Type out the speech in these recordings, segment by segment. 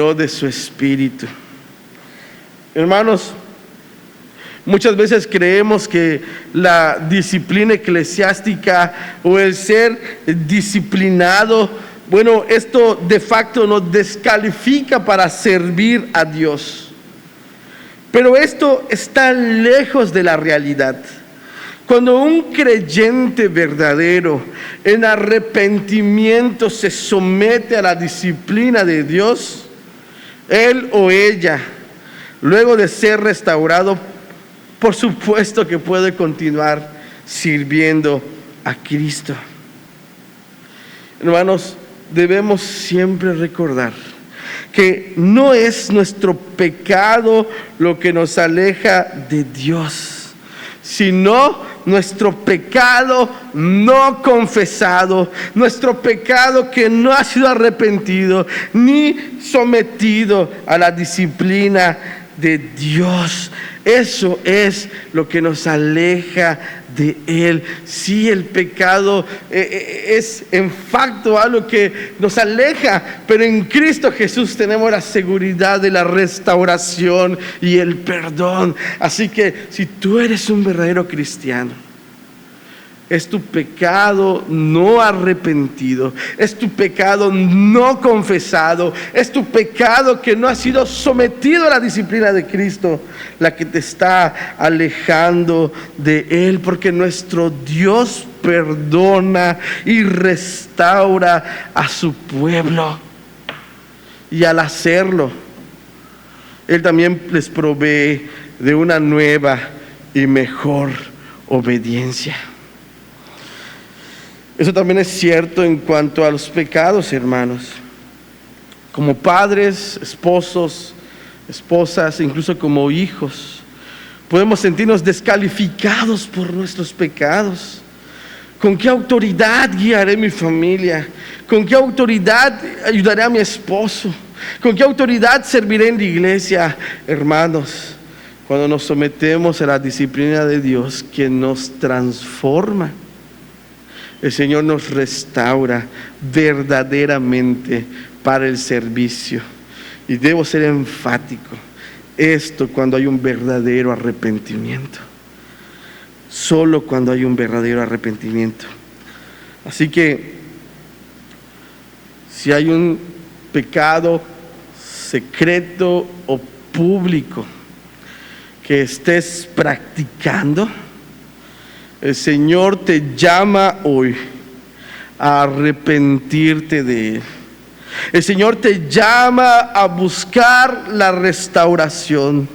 de su espíritu. Hermanos, muchas veces creemos que la disciplina eclesiástica o el ser disciplinado, bueno, esto de facto nos descalifica para servir a Dios. Pero esto está lejos de la realidad. Cuando un creyente verdadero en arrepentimiento se somete a la disciplina de Dios, él o ella, luego de ser restaurado, por supuesto que puede continuar sirviendo a Cristo. Hermanos, debemos siempre recordar que no es nuestro pecado lo que nos aleja de Dios, sino nuestro pecado no confesado, nuestro pecado que no ha sido arrepentido ni sometido a la disciplina de Dios. Eso es lo que nos aleja de Él. Sí, el pecado es en facto algo que nos aleja, pero en Cristo Jesús tenemos la seguridad de la restauración y el perdón. Así que si tú eres un verdadero cristiano, es tu pecado no arrepentido, es tu pecado no confesado, es tu pecado que no ha sido sometido a la disciplina de Cristo, la que te está alejando de Él, porque nuestro Dios perdona y restaura a su pueblo. Y al hacerlo, Él también les provee de una nueva y mejor obediencia. Eso también es cierto en cuanto a los pecados, hermanos. Como padres, esposos, esposas, incluso como hijos, podemos sentirnos descalificados por nuestros pecados. ¿Con qué autoridad guiaré mi familia? ¿Con qué autoridad ayudaré a mi esposo? ¿Con qué autoridad serviré en la iglesia? Hermanos, cuando nos sometemos a la disciplina de Dios que nos transforma, el Señor nos restaura verdaderamente para el servicio. Y debo ser enfático, esto cuando hay un verdadero arrepentimiento. Solo cuando hay un verdadero arrepentimiento. Así que, si hay un pecado secreto o público que estés practicando, el Señor te llama hoy a arrepentirte de él. El Señor te llama a buscar la restauración,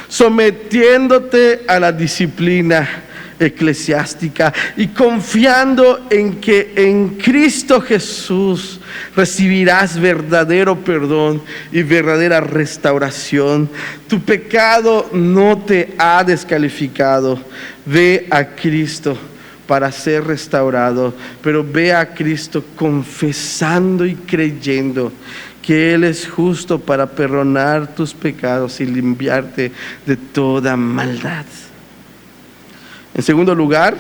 sometiéndote a la disciplina eclesiástica y confiando en que en Cristo Jesús recibirás verdadero perdón y verdadera restauración. Tu pecado no te ha descalificado. Ve a Cristo para ser restaurado, pero ve a Cristo confesando y creyendo que Él es justo para perdonar tus pecados y limpiarte de toda maldad. En segundo lugar,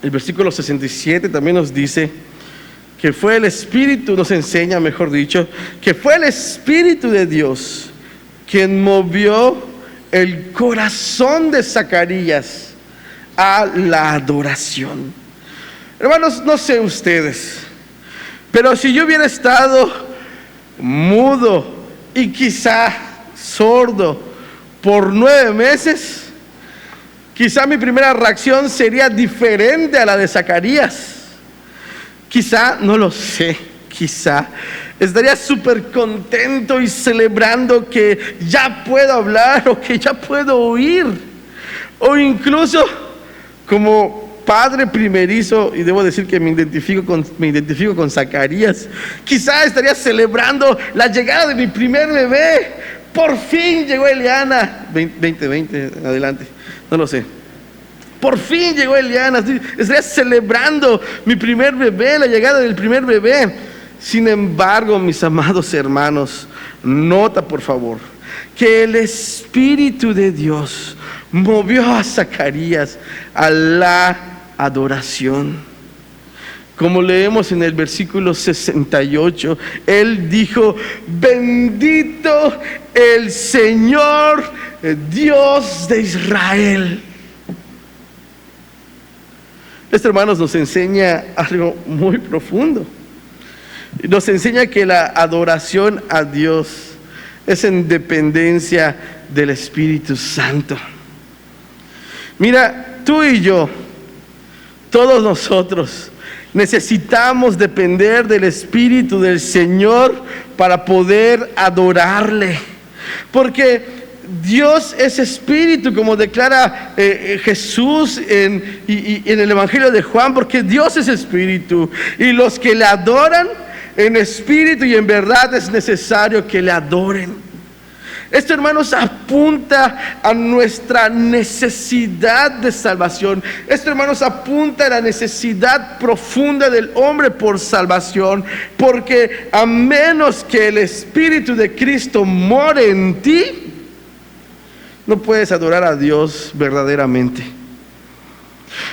el versículo 67 también nos dice que fue el Espíritu, nos enseña, mejor dicho, que fue el Espíritu de Dios quien movió el corazón de Zacarías a la adoración. Hermanos, no sé ustedes, pero si yo hubiera estado mudo y quizá sordo por 9 meses, quizá mi primera reacción sería diferente a la de Zacarías. Quizá, no lo sé, quizá estaría súper contento y celebrando que ya puedo hablar o que ya puedo oír. O incluso como padre primerizo, y debo decir que me identifico con Zacarías, quizá estaría celebrando la llegada de mi primer bebé. Por fin llegó Eliana. 2020, adelante, no lo sé. Por fin llegó Eliana. Estaría celebrando mi primer bebé, la llegada del primer bebé. Sin embargo, mis amados hermanos, nota por favor que el Espíritu de Dios movió a Zacarías a la adoración. Como leemos en el versículo 68, Él dijo: bendito el Señor, Dios de Israel. Esto, hermanos, nos enseña algo muy profundo. Nos enseña que la adoración a Dios es en dependencia del Espíritu Santo. Mira, tú y yo, todos nosotros, necesitamos depender del Espíritu del Señor para poder adorarle. Porque Dios es Espíritu, como declara Jesús en el Evangelio de Juan, porque Dios es Espíritu. Y los que le adoran en espíritu y en verdad es necesario que le adoren. Esto, hermanos, apunta a nuestra necesidad de salvación. Esto, hermanos, apunta a la necesidad profunda del hombre por salvación. Porque a menos que el Espíritu de Cristo more en ti, no puedes adorar a Dios verdaderamente.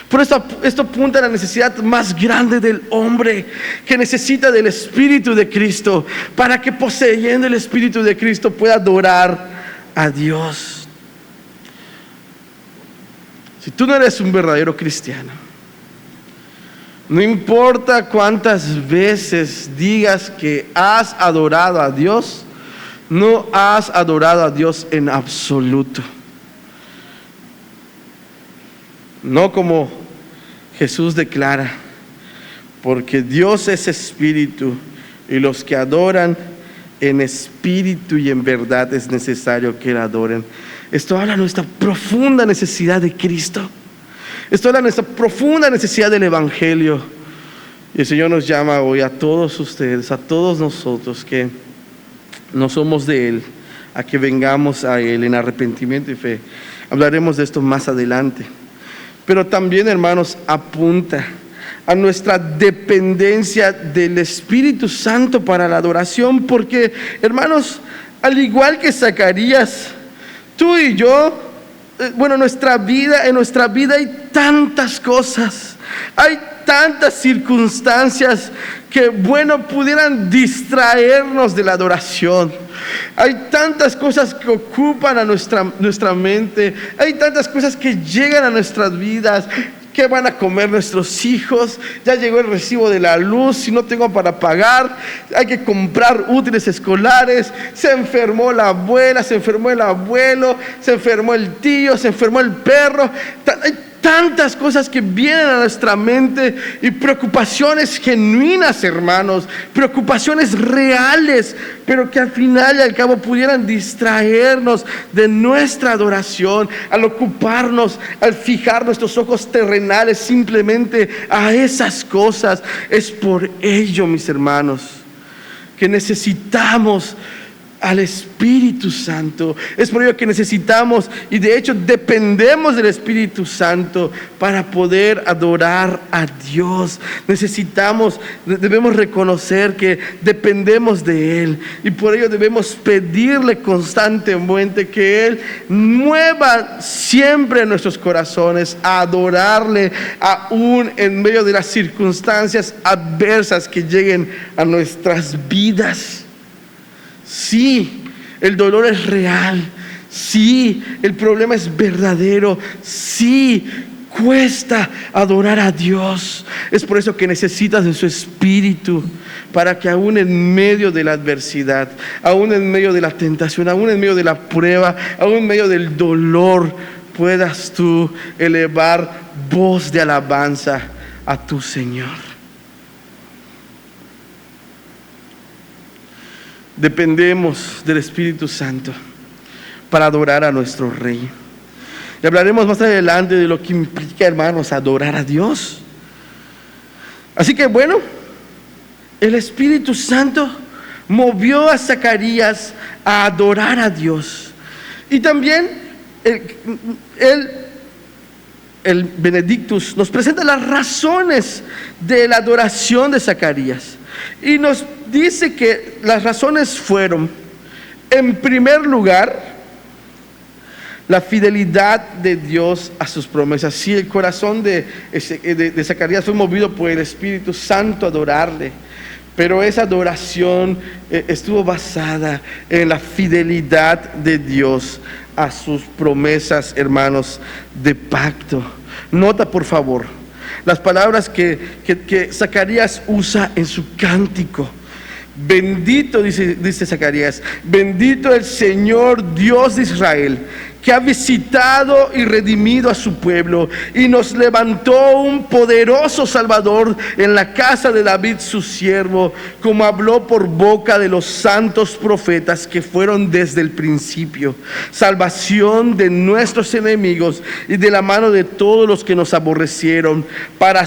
Por esto apunta a la necesidad más grande del hombre, que necesita del Espíritu de Cristo, para que poseyendo el Espíritu de Cristo pueda adorar a Dios. Si tú no eres un verdadero cristiano, no importa cuántas veces digas que has adorado a Dios, no has adorado a Dios en absoluto. No como Jesús declara, porque Dios es Espíritu y los que adoran en espíritu y en verdad es necesario que le adoren. Esto habla de nuestra profunda necesidad de Cristo. Esto habla de nuestra profunda necesidad del Evangelio. Y el Señor nos llama hoy a todos ustedes, a todos nosotros que no somos de Él, a que vengamos a Él en arrepentimiento y fe. Hablaremos de esto más adelante. Pero también, hermanos, apunta a nuestra dependencia del Espíritu Santo para la adoración, porque, hermanos, al igual que Zacarías, tú y yo, en nuestra vida hay tantas cosas, hay tantas circunstancias que, pudieran distraernos de la adoración. Hay tantas cosas que ocupan a nuestra mente, hay tantas cosas que llegan a nuestras vidas. ¿Qué van a comer nuestros hijos? Ya llegó el recibo de la luz, si no tengo para pagar, hay que comprar útiles escolares. Se enfermó la abuela, se enfermó el abuelo, se enfermó el tío, se enfermó el perro. Hay tantas cosas que vienen a nuestra mente y preocupaciones genuinas, hermanos, preocupaciones reales, pero que al final y al cabo pudieran distraernos de nuestra adoración, al ocuparnos, al fijar nuestros ojos terrenales simplemente a esas cosas. Es por ello, mis hermanos, que necesitamos al Espíritu Santo. Es por ello que necesitamos, y de hecho dependemos del Espíritu Santo para poder adorar a Dios. Debemos reconocer que dependemos de Él, y por ello debemos pedirle constantemente que Él mueva siempre nuestros corazones a adorarle, aún en medio de las circunstancias adversas que lleguen a nuestras vidas. Sí, el dolor es real. Sí, el problema es verdadero. Sí, cuesta adorar a Dios. Es por eso que necesitas de su Espíritu, para que aún en medio de la adversidad, aún en medio de la tentación, aún en medio de la prueba, aún en medio del dolor, puedas tú elevar voz de alabanza a tu Señor. Dependemos del Espíritu Santo para adorar a nuestro Rey. Y hablaremos más adelante de lo que implica, hermanos, adorar a Dios. Así que el Espíritu Santo movió a Zacarías a adorar a Dios. Y también el Benedictus nos presenta las razones de la adoración de Zacarías. Y nos dice que las razones fueron, en primer lugar, la fidelidad de Dios a sus promesas. Sí, el corazón de Zacarías fue movido por el Espíritu Santo a adorarle, pero esa adoración estuvo basada en la fidelidad de Dios a sus promesas, hermanos, de pacto. Nota, por favor, las palabras que Zacarías usa en su cántico. Bendito, dice Zacarías, bendito el Señor Dios de Israel, que ha visitado y redimido a su pueblo y nos levantó un poderoso Salvador en la casa de David su siervo, como habló por boca de los santos profetas que fueron desde el principio, salvación de nuestros enemigos y de la mano de todos los que nos aborrecieron, para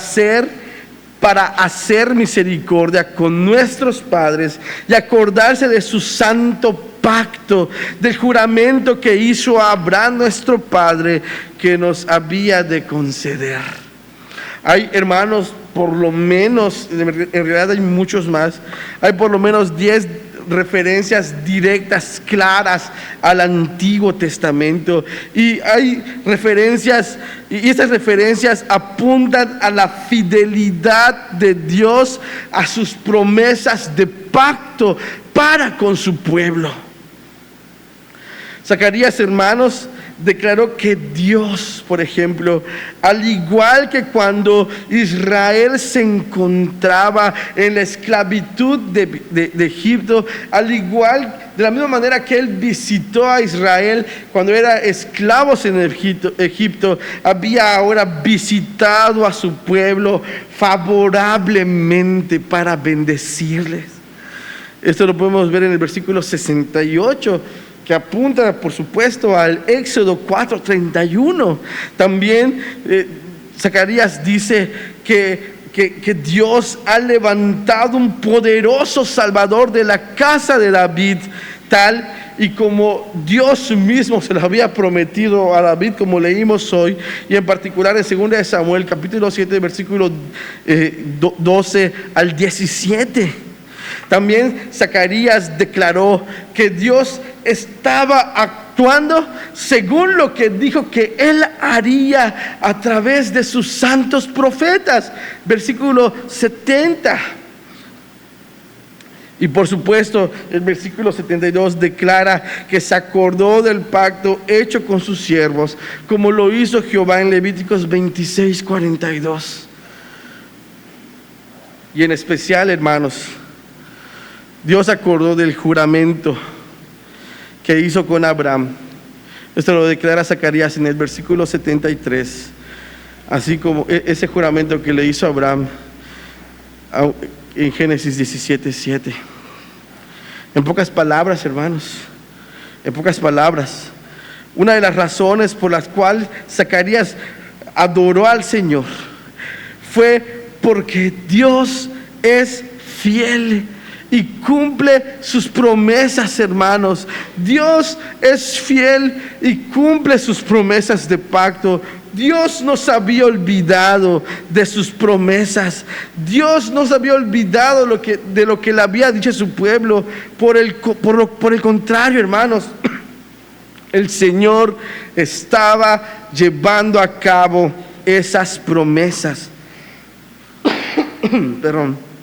hacer misericordia con nuestros padres y acordarse de su santo pacto, del juramento que hizo a Abraham nuestro padre, que nos había de conceder. Hay, hermanos, por lo menos, en realidad hay muchos más, hay por lo menos 10 referencias directas, claras al Antiguo Testamento, y hay referencias, y estas referencias apuntan a la fidelidad de Dios a sus promesas de pacto para con su pueblo. Zacarías, hermanos, declaró que Dios, por ejemplo, al igual que cuando Israel se encontraba en la esclavitud de Egipto, al igual, de la misma manera que Él visitó a Israel cuando era esclavos en Egipto, había ahora visitado a su pueblo favorablemente para bendecirles. Esto lo podemos ver en el versículo 68, que apunta, por supuesto, al Éxodo 4:31. También Zacarías dice que Dios ha levantado un poderoso Salvador de la casa de David, tal y como Dios mismo se lo había prometido a David, como leímos hoy, y en particular en 2 de Samuel, capítulo 7, versículo 12 al 17. También Zacarías declaró que Dios estaba actuando según lo que dijo que Él haría a través de sus santos profetas. Versículo 70. Y por supuesto, el versículo 72 declara que se acordó del pacto hecho con sus siervos, como lo hizo Jehová en Levíticos 26:42. Y en especial, hermanos, Dios acordó del juramento que hizo con Abraham. Esto lo declara Zacarías en el versículo 73, así como ese juramento que le hizo a Abraham en Génesis 17:7. En pocas palabras, hermanos, en pocas palabras, una de las razones por las cuales Zacarías adoró al Señor fue porque Dios es fiel y cumple sus promesas, hermanos. Dios es fiel y cumple sus promesas de pacto. Dios no se había olvidado de sus promesas. Dios no se había olvidado de lo que le había dicho a su pueblo. Por el contrario, hermanos, el Señor estaba llevando a cabo esas promesas. Perdón.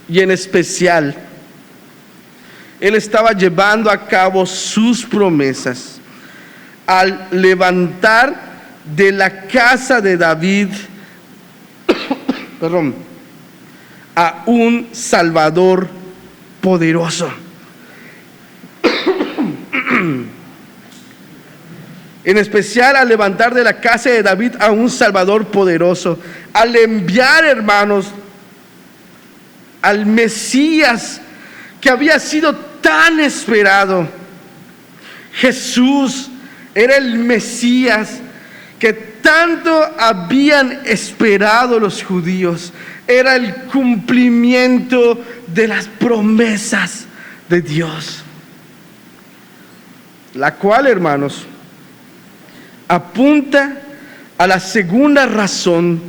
Y en especial, Él estaba llevando a cabo sus promesas al levantar de la casa de David a un Salvador poderoso. En especial al levantar de la casa de David a un Salvador poderoso, al enviar, hermanos, al Mesías que había sido tan esperado. Jesús era el Mesías que tanto habían esperado los judíos. Era el cumplimiento de las promesas de Dios, la cual, hermanos, apunta a la segunda razón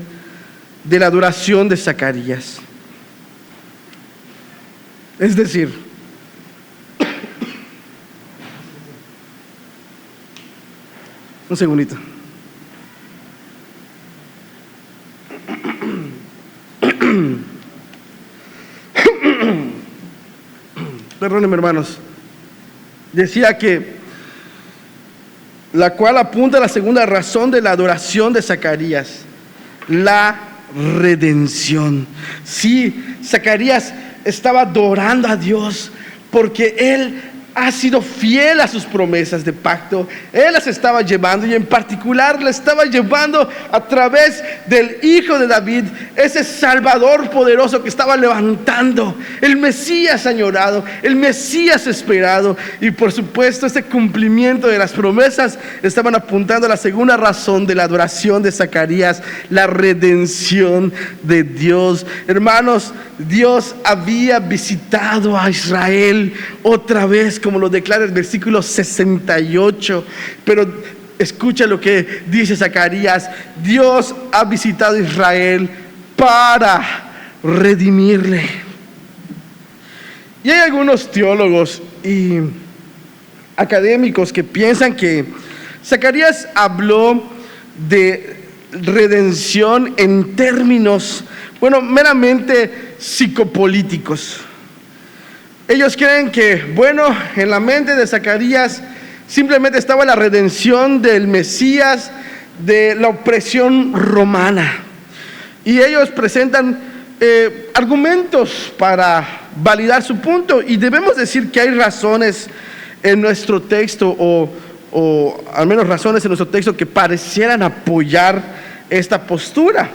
de la adoración de Zacarías. Es decir, Un segundito. Perdónenme, hermanos. Decía que la cual apunta a la segunda razón de la adoración de Zacarías, la redención. Sí, Zacarías estaba adorando a Dios porque él ha sido fiel a sus promesas de pacto. Él las estaba llevando, y en particular la estaba llevando a través del Hijo de David, ese Salvador poderoso que estaba levantando, el Mesías añorado, el Mesías esperado. Y por supuesto, este cumplimiento de las promesas estaban apuntando a la segunda razón de la adoración de Zacarías, la redención de Dios. Hermanos, Dios había visitado a Israel otra vez, como lo declara el versículo 68. Pero escucha lo que dice Zacarías: Dios ha visitado a Israel para redimirle. Y hay algunos teólogos y académicos que piensan que Zacarías habló de redención en términos, meramente psicopolíticos. Ellos creen que, en la mente de Zacarías simplemente estaba la redención del Mesías de la opresión romana. Y ellos presentan argumentos para validar su punto. Y debemos decir que hay razones en nuestro texto, o al menos razones en nuestro texto que parecieran apoyar esta postura.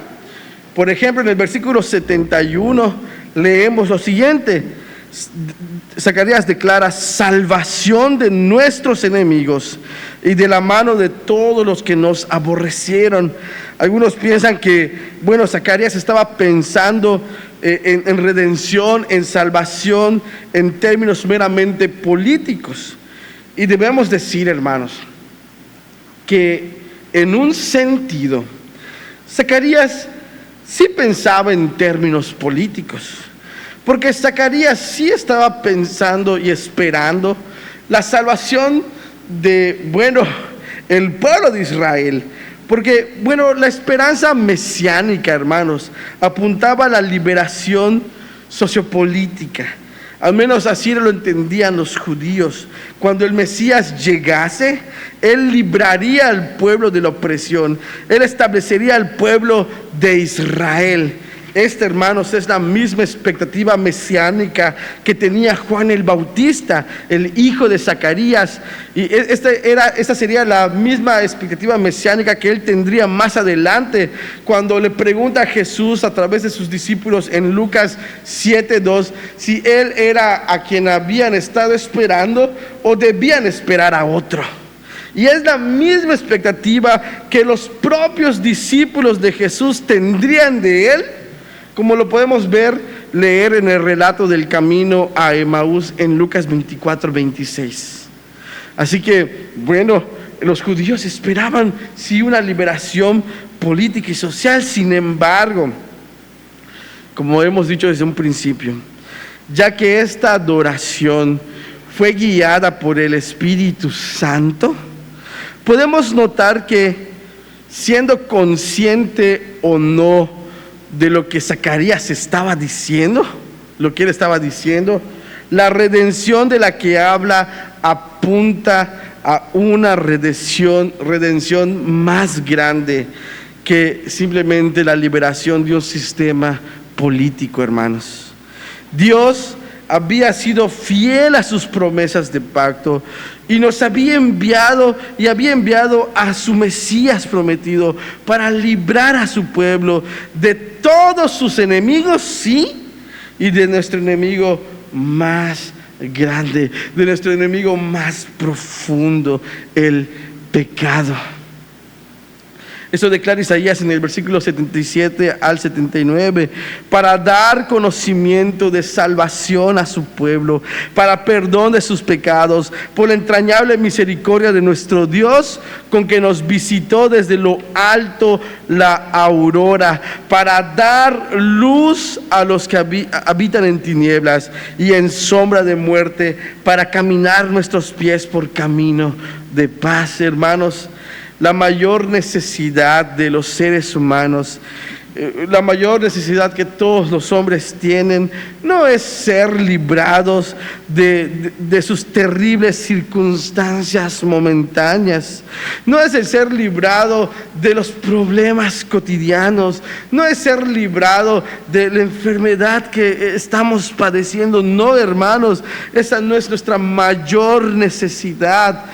Por ejemplo, en el versículo 71 leemos lo siguiente. Zacarías declara: salvación de nuestros enemigos y de la mano de todos los que nos aborrecieron. Algunos piensan que, Zacarías estaba pensando en redención, en salvación, en términos meramente políticos. Y debemos decir, hermanos, que en un sentido, Zacarías sí pensaba en términos políticos. Porque Zacarías sí estaba pensando y esperando la salvación de, el pueblo de Israel. Porque, la esperanza mesiánica, hermanos, apuntaba a la liberación sociopolítica. Al menos así lo entendían los judíos. Cuando el Mesías llegase, Él libraría al pueblo de la opresión. Él establecería al pueblo de Israel. Esta, hermanos, es la misma expectativa mesiánica que tenía Juan el Bautista, el hijo de Zacarías. Y esta sería la misma expectativa mesiánica que él tendría más adelante, cuando le pregunta a Jesús a través de sus discípulos en Lucas 7:2 si él era a quien habían estado esperando o debían esperar a otro. Y es la misma expectativa que los propios discípulos de Jesús tendrían de él, como lo podemos leer en el relato del camino a Emaús en Lucas 24:26. Así que, los judíos esperaban sí una liberación política y social. Sin embargo, como hemos dicho desde un principio, ya que esta adoración fue guiada por el Espíritu Santo, podemos notar que, siendo consciente o no de lo que Zacarías estaba diciendo, la redención de la que habla apunta a una redención más grande que simplemente la liberación de un sistema político, hermanos. Dios había sido fiel a sus promesas de pacto y nos había enviado a su Mesías prometido para librar a su pueblo de todos sus enemigos, sí, y de nuestro enemigo más grande, de nuestro enemigo más profundo, el pecado. Eso declara Isaías en el versículo 77 al 79, para dar conocimiento de salvación a su pueblo, para perdón de sus pecados, por la entrañable misericordia de nuestro Dios, con que nos visitó desde lo alto la aurora, para dar luz a los que habitan en tinieblas y en sombra de muerte, para caminar nuestros pies por camino de paz. Hermanos, la mayor necesidad de los seres humanos, la mayor necesidad que todos los hombres tienen, no es ser librados de sus terribles circunstancias momentáneas, no es el ser librado de los problemas cotidianos, no es ser librado de la enfermedad que estamos padeciendo. No, hermanos, esa no es nuestra mayor necesidad.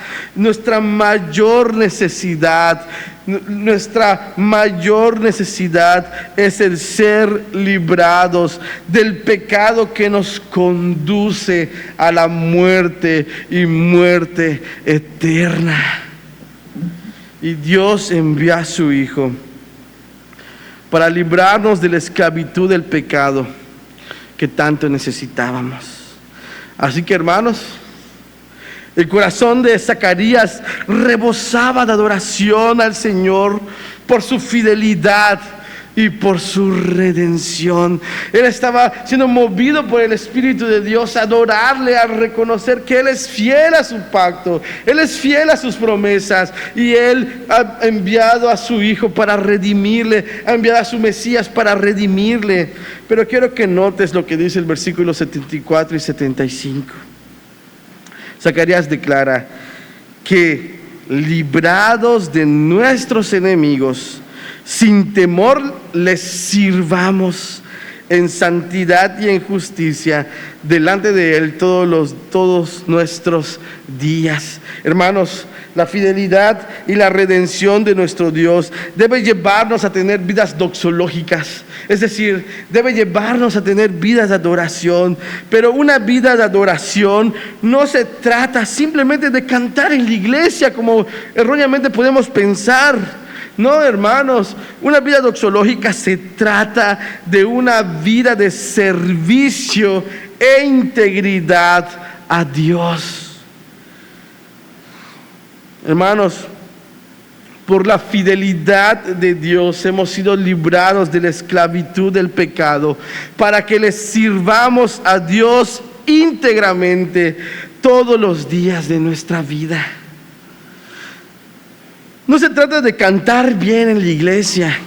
Nuestra mayor necesidad es el ser librados del pecado que nos conduce a la muerte y muerte eterna. Y Dios envió a su Hijo para librarnos de la esclavitud del pecado que tanto necesitábamos. Así que, hermanos, el corazón de Zacarías rebosaba de adoración al Señor por su fidelidad y por su redención. Él estaba siendo movido por el Espíritu de Dios a adorarle, a reconocer que Él es fiel a su pacto, Él es fiel a sus promesas, y Él ha enviado a su Hijo para redimirle, ha enviado a su Mesías para redimirle. Pero quiero que notes lo que dice el versículo 74 y 75. Zacarías declara que librados de nuestros enemigos, sin temor les sirvamos en santidad y en justicia delante de Él todos nuestros días. Hermanos, la fidelidad y la redención de nuestro Dios debe llevarnos a tener vidas doxológicas, es decir, debe llevarnos a tener vidas de adoración. Pero una vida de adoración no se trata simplemente de cantar en la iglesia, como erróneamente podemos pensar. No, hermanos, una vida doxológica se trata de una vida de servicio e integridad a Dios. Hermanos, por la fidelidad de Dios hemos sido librados de la esclavitud del pecado, para que le sirvamos a Dios íntegramente todos los días de nuestra vida. No se trata de cantar bien en la iglesia.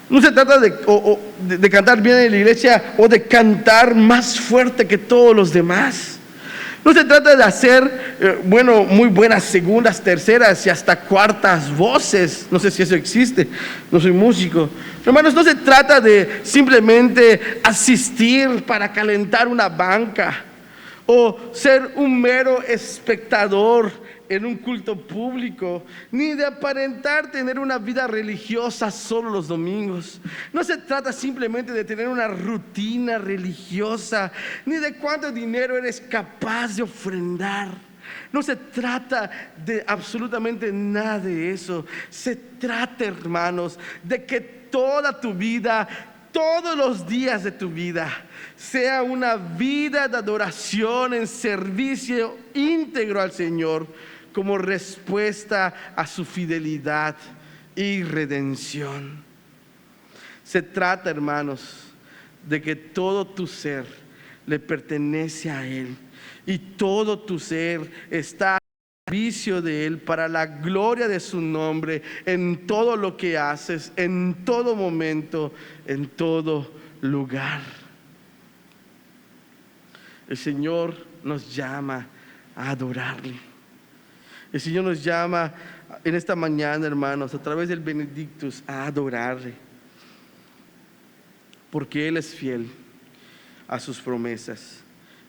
No se trata de cantar bien en la iglesia o de cantar más fuerte que todos los demás. No se trata de hacer, muy buenas segundas, terceras y hasta cuartas voces. No sé si eso existe, no soy músico. Hermanos, no se trata de simplemente asistir para calentar una banca o ser un mero espectador en un culto público, ni de aparentar tener una vida religiosa solo los domingos. No se trata simplemente de tener una rutina religiosa, ni de cuánto dinero eres capaz de ofrendar. No se trata de absolutamente nada de eso. Se trata, hermanos, de que toda tu vida, todos los días de tu vida, sea una vida de adoración en servicio íntegro al Señor, como respuesta a su fidelidad y redención. Se trata, hermanos, de que todo tu ser le pertenece a Él, y todo tu ser está al servicio de Él para la gloria de su nombre, en todo lo que haces, en todo momento, en todo lugar. El Señor nos llama a adorarle. El Señor nos llama en esta mañana, hermanos, a través del Benedictus, a adorarle, porque Él es fiel a sus promesas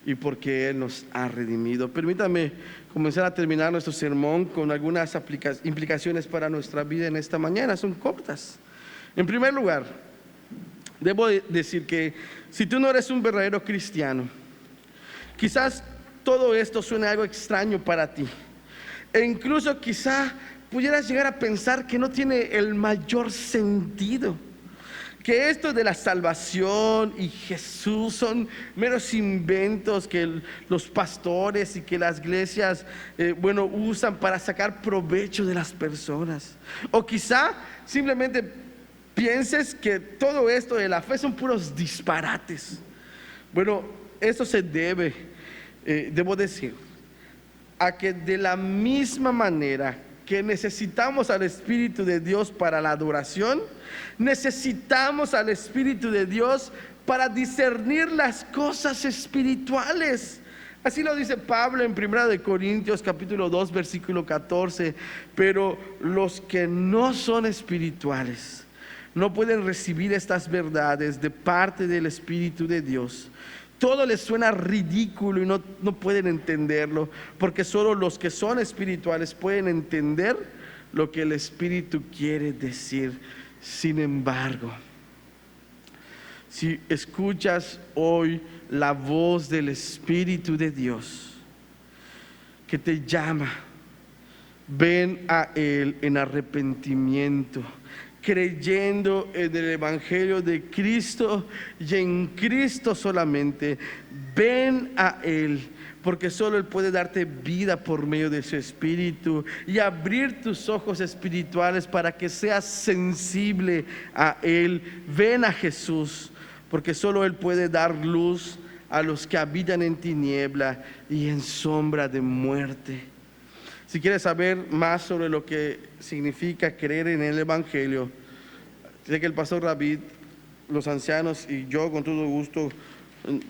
y porque Él nos ha redimido. Permítame comenzar a terminar nuestro sermón con algunas implicaciones para nuestra vida en esta mañana. Son cortas. En primer lugar, debo decir que si tú no eres un verdadero cristiano, quizás todo esto suene algo extraño para ti. E incluso quizá pudieras llegar a pensar que no tiene el mayor sentido, que esto de la salvación y Jesús son meros inventos que los pastores y que las iglesias usan para sacar provecho de las personas. O quizá simplemente pienses que todo esto de la fe son puros disparates. Bueno, eso se debo decir, a que de la misma manera que necesitamos al Espíritu de Dios para la adoración, necesitamos al Espíritu de Dios para discernir las cosas espirituales. Así lo dice Pablo en 1 Corintios capítulo 2 versículo 14. Pero los que no son espirituales no pueden recibir estas verdades de parte del Espíritu de Dios. Todo les suena ridículo y no pueden entenderlo, porque solo los que son espirituales pueden entender lo que el Espíritu quiere decir. Sin embargo, si escuchas hoy la voz del Espíritu de Dios que te llama, ven a Él en arrepentimiento, creyendo en el Evangelio de Cristo y en Cristo solamente. Ven a Él, porque solo Él puede darte vida por medio de su Espíritu y abrir tus ojos espirituales para que seas sensible a Él. Ven a Jesús, porque solo Él puede dar luz a los que habitan en tiniebla y en sombra de muerte. Si quieres saber más sobre lo que significa creer en el Evangelio, sé que el pastor David, los ancianos y yo con todo gusto,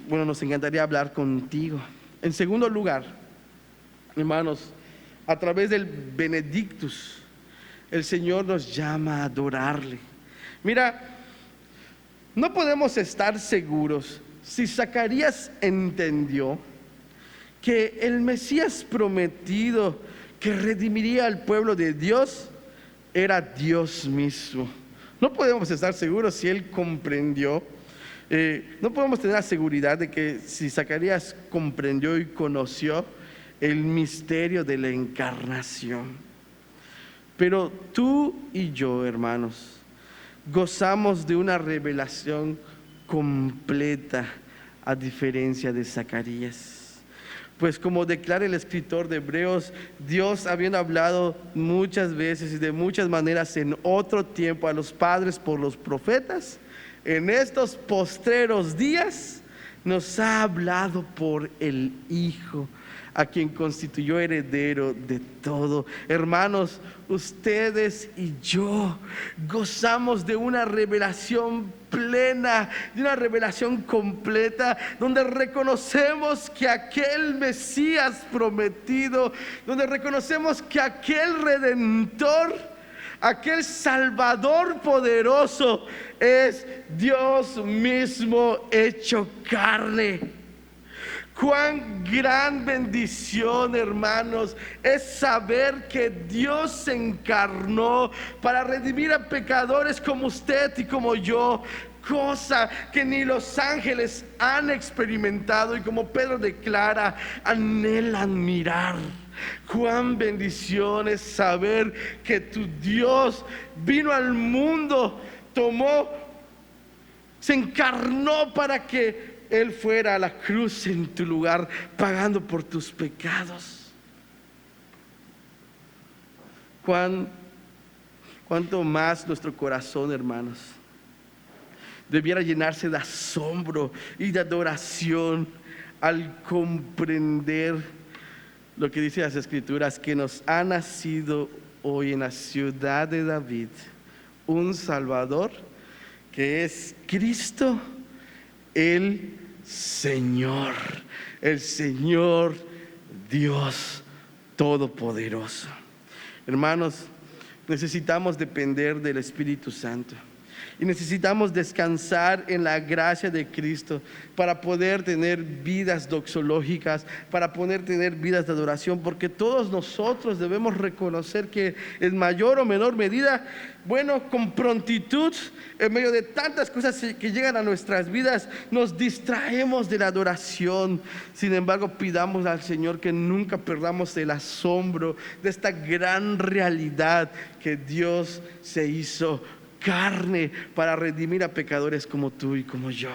nos encantaría hablar contigo. En segundo lugar, hermanos, a través del Benedictus, el Señor nos llama a adorarle. Mira, no podemos estar seguros si Zacarías entendió que el Mesías prometido que redimiría al pueblo de Dios era Dios mismo. No podemos estar seguros si él comprendió. No podemos tener la seguridad de que si Zacarías comprendió y conoció el misterio de la encarnación. Pero tú y yo, hermanos, gozamos de una revelación completa, a diferencia de Zacarías. Pues como declara el escritor de Hebreos, Dios, habiendo hablado muchas veces y de muchas maneras en otro tiempo a los padres por los profetas, en estos postreros días nos ha hablado por el Hijo, a quien constituyó heredero de todo. Hermanos, ustedes y yo gozamos de una revelación plena, de una revelación completa, donde reconocemos que aquel Mesías prometido, donde reconocemos que aquel Redentor, aquel Salvador poderoso es Dios mismo hecho carne. Cuán gran bendición, hermanos, es saber que Dios se encarnó para redimir a pecadores como usted y como yo, cosa que ni los ángeles han experimentado y, como Pedro declara, anhelan mirar. Cuán bendición es saber que tu Dios vino al mundo, se encarnó para que Él fuera a la cruz en tu lugar, pagando por tus pecados. Cuánto más nuestro corazón, hermanos, debiera llenarse de asombro y de adoración al comprender lo que dice las Escrituras, que nos ha nacido hoy en la ciudad de David un Salvador, que es Cristo el Señor Dios Todopoderoso. Hermanos, necesitamos depender del Espíritu Santo y necesitamos descansar en la gracia de Cristo para poder tener vidas doxológicas, para poder tener vidas de adoración, porque todos nosotros debemos reconocer que en mayor o menor medida, con prontitud, en medio de tantas cosas que llegan a nuestras vidas, nos distraemos de la adoración. Sin embargo, pidamos al Señor que nunca perdamos el asombro de esta gran realidad, que Dios se hizo carne para redimir a pecadores como tú y como yo.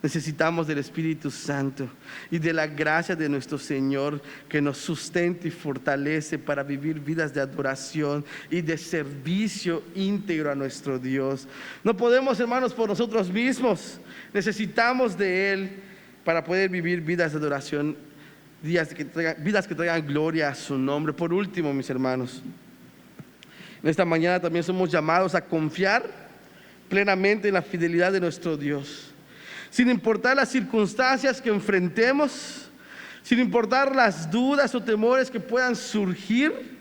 Necesitamos del Espíritu Santo y de la gracia de nuestro Señor, que nos sustente y fortalece para vivir vidas de adoración y de servicio íntegro a nuestro Dios. No podemos, hermanos, por nosotros mismos. Necesitamos de Él para poder vivir vidas de adoración vidas que traigan gloria a su nombre. Por último, mis hermanos, en esta mañana también somos llamados a confiar plenamente en la fidelidad de nuestro Dios. Sin importar las circunstancias que enfrentemos, sin importar las dudas o temores que puedan surgir,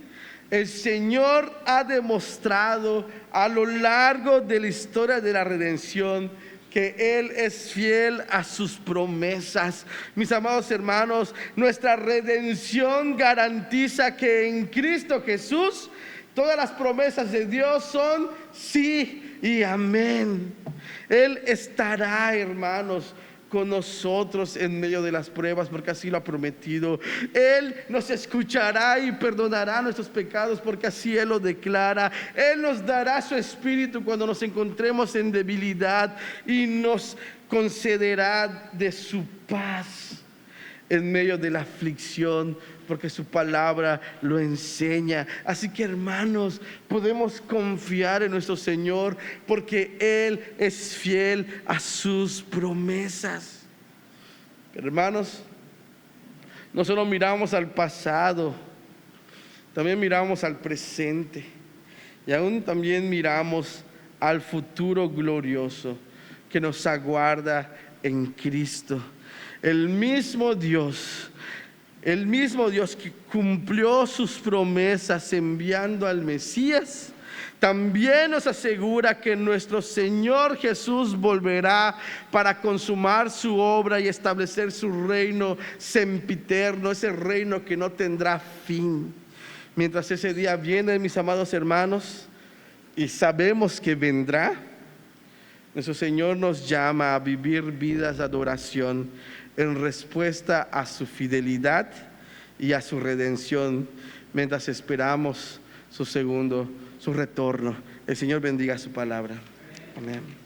el Señor ha demostrado a lo largo de la historia de la redención que Él es fiel a sus promesas. Mis amados hermanos, nuestra redención garantiza que en Cristo Jesús todas las promesas de Dios son sí y amén. Él estará, hermanos, con nosotros en medio de las pruebas, porque así lo ha prometido. Él nos escuchará y perdonará nuestros pecados, porque así Él lo declara. Él nos dará su espíritu cuando nos encontremos en debilidad y nos concederá de su paz en medio de la aflicción, porque su palabra lo enseña. Así que, hermanos, podemos confiar en nuestro Señor, porque Él es fiel a sus promesas. Pero, hermanos, no solo miramos al pasado, también miramos al presente, y aún también miramos al futuro glorioso que nos aguarda en Cristo. El mismo Dios que cumplió sus promesas enviando al Mesías, también nos asegura que nuestro Señor Jesús volverá para consumar su obra y establecer su reino sempiterno, ese reino que no tendrá fin. Mientras ese día viene, mis amados hermanos, y sabemos que vendrá, nuestro Señor nos llama a vivir vidas de adoración en respuesta a su fidelidad y a su redención, mientras esperamos su retorno. El Señor bendiga su palabra. Amén.